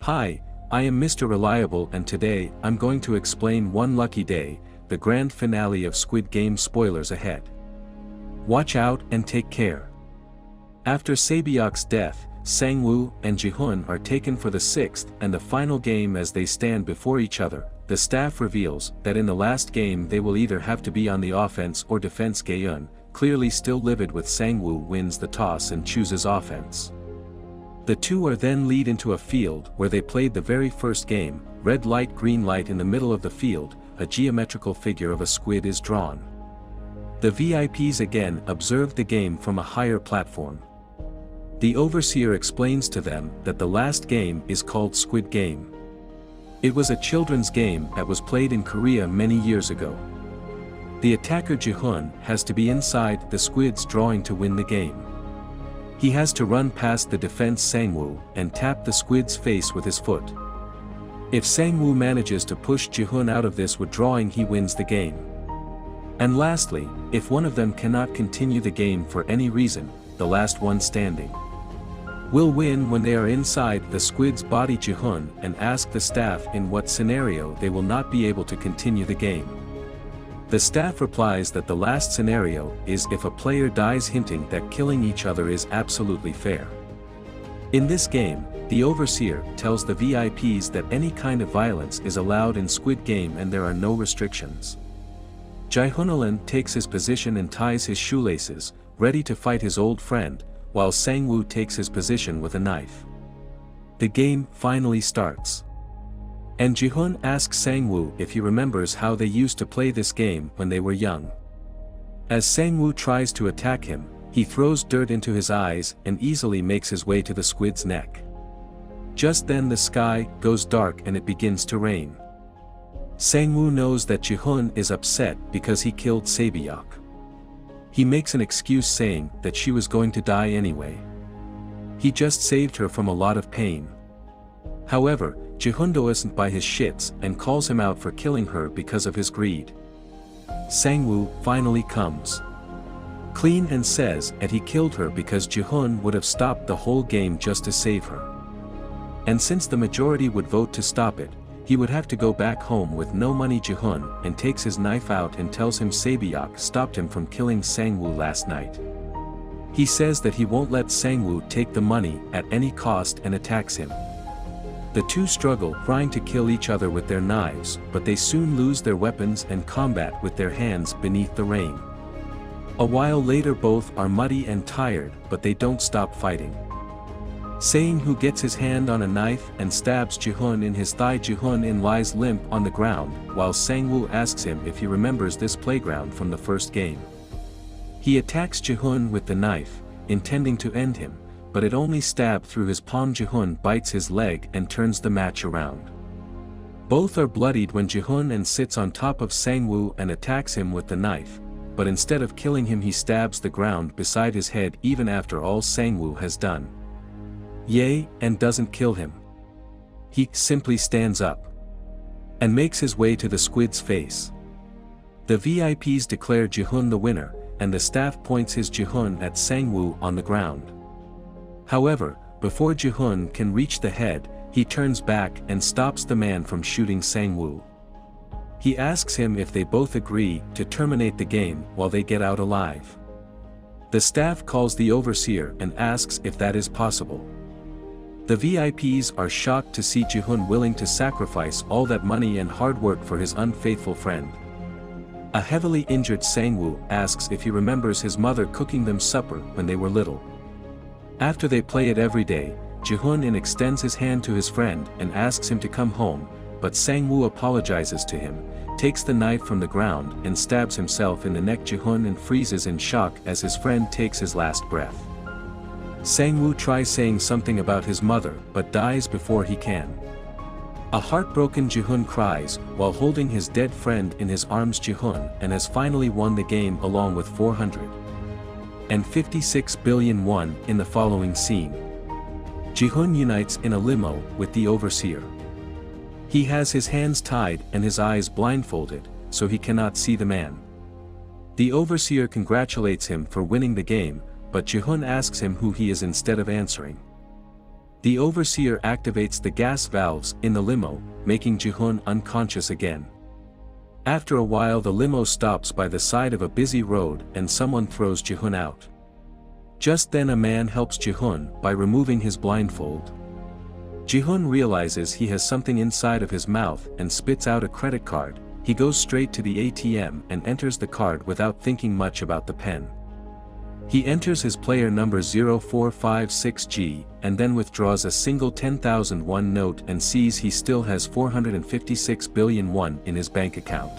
Hi, I am Mr. Reliable and today I'm going to explain One Lucky Day, the grand finale of Squid Game. Spoilers ahead. Watch out and take care. After Saebyok's death, Sang-woo and Ji-hoon are taken for the sixth and the final game. As they stand before each other, the staff reveals that in the last game they will either have to be on the offense or defense. Gaeun, clearly still livid with Sang-woo, wins the toss and chooses offense. The two are then lead into a field where they played the very first game. Red light, green light. In the middle of the field, a geometrical figure of a squid is drawn. The VIPs again observed the game from a higher platform. The overseer explains to them that the last game is called Squid Game. It was a children's game that was played in Korea many years ago. The attacker Ji-hoon has to be inside the squid's drawing to win the game. He has to run past the defense Sang-woo and tap the squid's face with his foot. If Sang-woo manages to push Ji-hoon out of this withdrawing, he wins the game. And lastly, if one of them cannot continue the game for any reason, the last one standing will win. When they are inside the squid's body, Ji-hoon and ask the staff in what scenario they will not be able to continue the game. The staff replies that the last scenario is if a player dies, hinting that killing each other is absolutely fair. In this game, the overseer tells the VIPs that any kind of violence is allowed in Squid Game and there are no restrictions. Ji-hoon takes his position and ties his shoelaces, ready to fight his old friend, while Sang-woo takes his position with a knife. The game finally starts. And Ji-hoon asks Sang-woo if he remembers how they used to play this game when they were young. As Sang-woo tries to attack him, he throws dirt into his eyes and easily makes his way to the squid's neck. Just then the sky goes dark and it begins to rain. Sang-woo knows that Ji-hoon is upset because he killed Saebyok. He makes an excuse saying that she was going to die anyway. He just saved her from a lot of pain. However, Ji-hoon doesn't buy his shits and calls him out for killing her because of his greed. Sang-woo finally comes clean and says that he killed her because Ji-hoon would have stopped the whole game just to save her. And since the majority would vote to stop it, he would have to go back home with no money. Ji-hoon and takes his knife out and tells him Saebyok stopped him from killing Sang-woo last night. He says that he won't let Sang-woo take the money at any cost and attacks him. The two struggle, trying to kill each other with their knives, but they soon lose their weapons and combat with their hands beneath the rain. A while later both are muddy and tired, but they don't stop fighting. Sang-woo gets his hand on a knife and stabs Ji-hoon in his thigh. Ji-hoon lies limp on the ground, while Sang-woo asks him if he remembers this playground from the first game. He attacks Ji-hoon with the knife, intending to end him, but it only stabbed through his palm. Ji-hoon bites his leg and turns the match around. Both are bloodied when Ji-hoon sits on top of Sang-woo and attacks him with the knife, but instead of killing him he stabs the ground beside his head. Even after all Sang-woo has done, and doesn't kill him. He simply stands up and makes his way to the squid's face. The VIPs declare Ji-hoon the winner, and the staff points his Ji-hoon at Sang-woo on the ground. However, before Ji-hoon can reach the head, he turns back and stops the man from shooting Sang-woo. He asks him if they both agree to terminate the game while they get out alive. The staff calls the overseer and asks if that is possible. The VIPs are shocked to see Ji-hoon willing to sacrifice all that money and hard work for his unfaithful friend. A heavily injured Sang-woo asks if he remembers his mother cooking them supper when they were little. After they play it every day, Ji-hoon extends his hand to his friend and asks him to come home, but Sang-woo apologizes to him, takes the knife from the ground and stabs himself in the neck. Ji-hoon freezes in shock as his friend takes his last breath. Sang-woo tries saying something about his mother but dies before he can. A heartbroken Ji-hoon cries while holding his dead friend in his arms. Ji-hoon has finally won the game along with 456 billion won. In the following scene, Ji-hoon unites in a limo with the overseer. He has his hands tied and his eyes blindfolded, so he cannot see the man. The overseer congratulates him for winning the game, but Ji-hoon asks him who he is instead of answering. The overseer activates the gas valves in the limo, making Ji-hoon unconscious again. After a while the limo stops by the side of a busy road and someone throws Ji-hoon out. Just then a man helps Ji-hoon by removing his blindfold. Ji-hoon realizes he has something inside of his mouth and spits out a credit card. He goes straight to the ATM and enters the card without thinking much about the pen. He enters his player number 0456G, and then withdraws a single 10,000 won note and sees he still has 456 billion won in his bank account.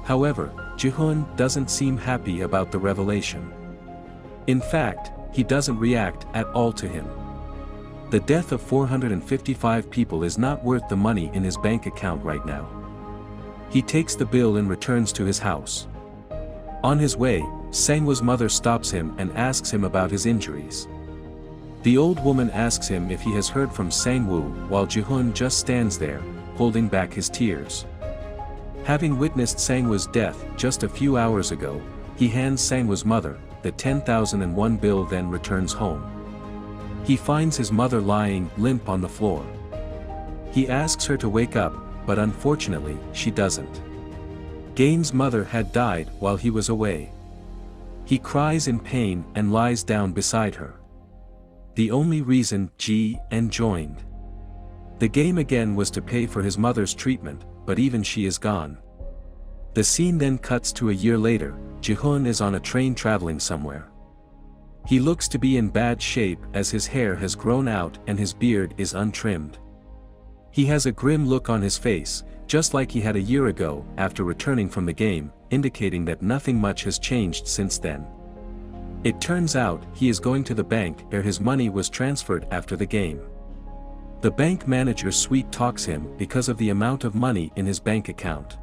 However, Ji-hoon doesn't seem happy about the revelation. In fact, he doesn't react at all to him. The death of 455 people is not worth the money in his bank account right now. He takes the bill and returns to his house. On his way, Sang-woo's mother stops him and asks him about his injuries. The old woman asks him if he has heard from Sang-woo, while Ji-hoon just stands there, holding back his tears. Having witnessed Sang-woo's death just a few hours ago, he hands Sang-woo's mother the 10,001 bill, then returns home. He finds his mother lying limp on the floor. He asks her to wake up, but unfortunately, she doesn't. Gain's mother had died while he was away. He cries in pain and lies down beside her. The only reason Ji-hoon joined the game again was to pay for his mother's treatment, but even she is gone. The scene then cuts to a year later. Ji-hoon is on a train traveling somewhere. He looks to be in bad shape as his hair has grown out and his beard is untrimmed. He has a grim look on his face, just like he had a year ago after returning from the game, indicating that nothing much has changed since then. It turns out he is going to the bank where his money was transferred after the game. The bank manager sweet talks him because of the amount of money in his bank account.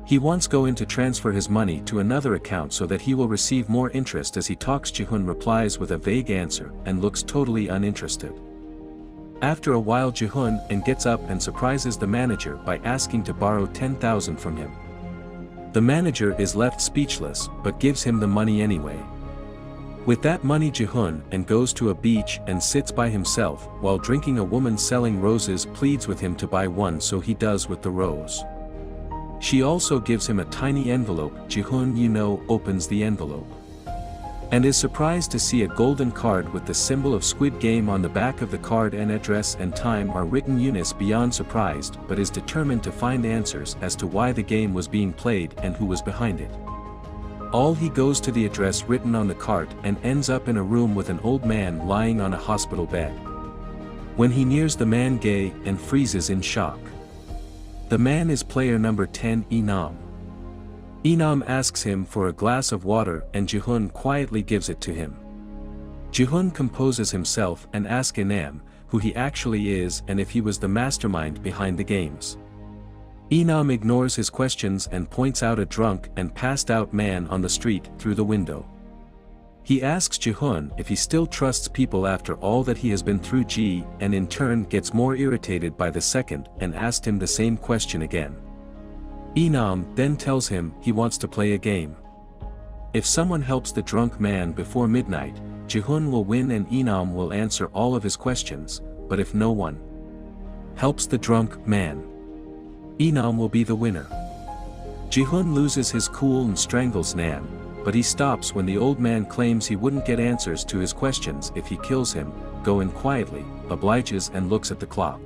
He wants go in to transfer his money to another account so that he will receive more interest. As he talks, Ji-hoon replies with a vague answer and looks totally uninterested. After a while Ji-hoon gets up and surprises the manager by asking to borrow 10,000 from him. The manager is left speechless but gives him the money anyway. With that money Ji-hoon goes to a beach and sits by himself while drinking. A woman selling roses pleads with him to buy one, so he does with the rose. She also gives him a tiny envelope. Ji-hoon opens the envelope and is surprised to see a golden card with the symbol of Squid Game on the back of the card, and address and time are written. Eunice beyond surprised but is determined to find answers as to why the game was being played and who was behind it. He goes to the address written on the card and ends up in a room with an old man lying on a hospital bed. When he nears the man, Gae freezes in shock. The man is player number 10, Enam. Enam asks him for a glass of water and Ji-hoon quietly gives it to him. Ji-hoon composes himself and asks Enam who he actually is and if he was the mastermind behind the games. Enam ignores his questions and points out a drunk and passed out man on the street through the window. He asks Ji-hoon if he still trusts people after all that he has been through. And in turn gets more irritated by the second and asked him the same question again. Enam then tells him he wants to play a game. If someone helps the drunk man before midnight, Ji-hoon will win and Enam will answer all of his questions, but if no one helps the drunk man, Enam will be the winner. Ji-hoon loses his cool and strangles Nam, but he stops when the old man claims he wouldn't get answers to his questions if he kills him. Go in quietly, obliges and looks at the clock.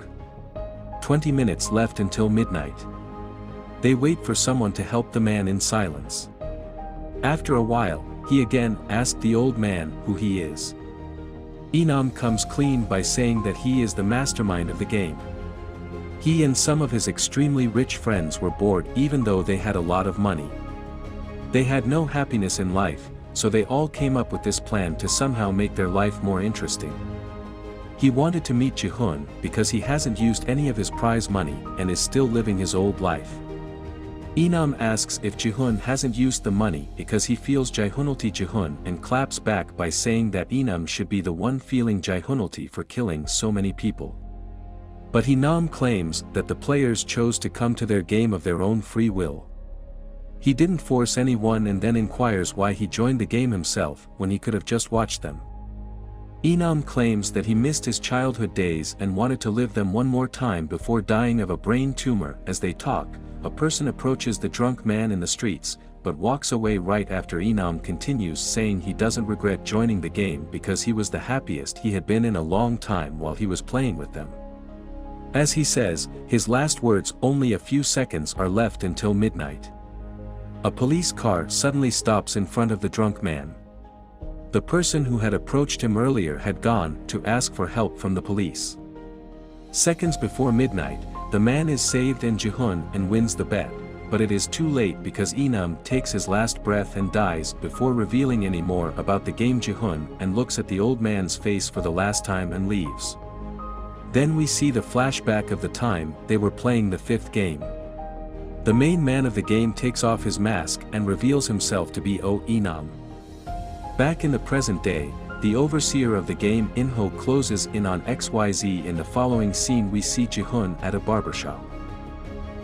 20 minutes left until midnight. They wait for someone to help the man in silence. After a while, he again asks the old man who he is. Enam comes clean by saying that he is the mastermind of the game. He and some of his extremely rich friends were bored even though they had a lot of money. They had no happiness in life, so they all came up with this plan to somehow make their life more interesting. He wanted to meet Ji-hoon because he hasn't used any of his prize money and is still living his old life. Enam asks if Ji-hoon hasn't used the money because he feels Ji-hoonalty. Ji-hoon and claps back by saying that Enam should be the one feeling Ji-hoonalty for killing so many people. But Enam claims that the players chose to come to their game of their own free will. He didn't force anyone and then inquires why he joined the game himself when he could have just watched them. Enam claims that he missed his childhood days and wanted to live them one more time before dying of a brain tumor. As they talk, a person approaches the drunk man in the streets, but walks away right after Enam continues saying he doesn't regret joining the game because he was the happiest he had been in a long time while he was playing with them. As he says, his last words, only a few seconds are left until midnight. A police car suddenly stops in front of the drunk man. The person who had approached him earlier had gone to ask for help from the police. Seconds before midnight, the man is saved and Jihun and wins the bet, but it is too late because Enam takes his last breath and dies before revealing any more about the game. Jihun and looks at the old man's face for the last time and leaves. Then we see the flashback of the time they were playing the fifth game. The main man of the game takes off his mask and reveals himself to be Enam. Back in the present day, the overseer of the game Inho closes in on XYZ. In the following scene we see Jihun at a barbershop.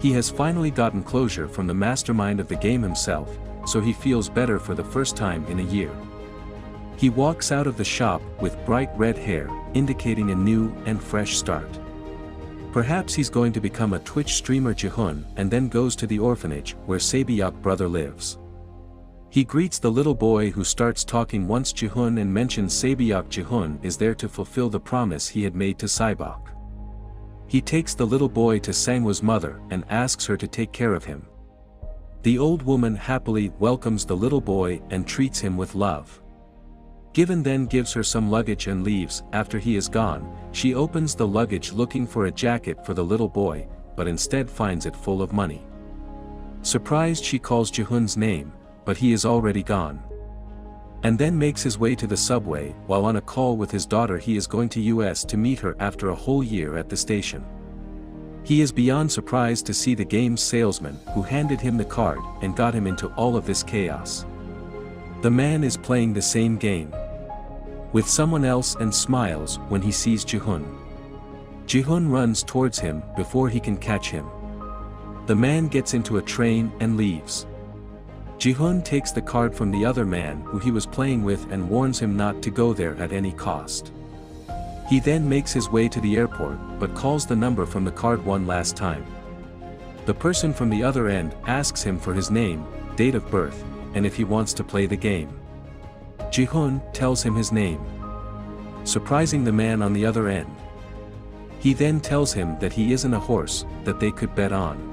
He has finally gotten closure from the mastermind of the game himself, so he feels better for the first time in a year. He walks out of the shop with bright red hair, indicating a new and fresh start. Perhaps he's going to become a Twitch streamer. Jihun and then goes to the orphanage where Saebyeok brother lives. He greets the little boy who starts talking once Jihun and mentions Saebyeok. Jihun is there to fulfill the promise he had made to Saebyeok. He takes the little boy to Sangwoo's mother and asks her to take care of him. The old woman happily welcomes the little boy and treats him with love. Given then gives her some luggage and leaves. After he is gone, she opens the luggage looking for a jacket for the little boy, but instead finds it full of money. Surprised, she calls Jihun's name, but he is already gone. And then makes his way to the subway. While on a call with his daughter, he is going to US to meet her after a whole year at the station. He is beyond surprised to see the game's salesman who handed him the card and got him into all of this chaos. The man is playing the same game with someone else and smiles when he sees Jihun. Jihun runs towards him before he can catch him. The man gets into a train and leaves. Jihun takes the card from the other man who he was playing with and warns him not to go there at any cost. He then makes his way to the airport but calls the number from the card one last time. The person from the other end asks him for his name, date of birth, and if he wants to play the game. Jihun tells him his name, surprising the man on the other end. He then tells him that he isn't a horse that they could bet on.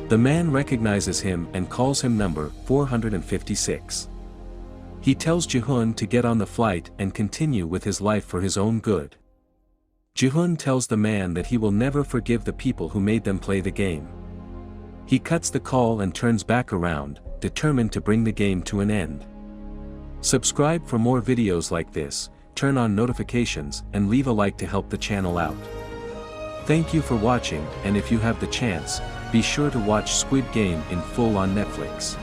The man recognizes him and calls him number 456. He tells Jihun to get on the flight and continue with his life for his own good. Jihun tells the man that he will never forgive the people who made them play the game. He cuts the call and turns back around, determined to bring the game to an end. Subscribe for more videos like this, turn on notifications and leave a like to help the channel out. Thank you for watching, and if you have the chance, be sure to watch Squid Game in full on Netflix.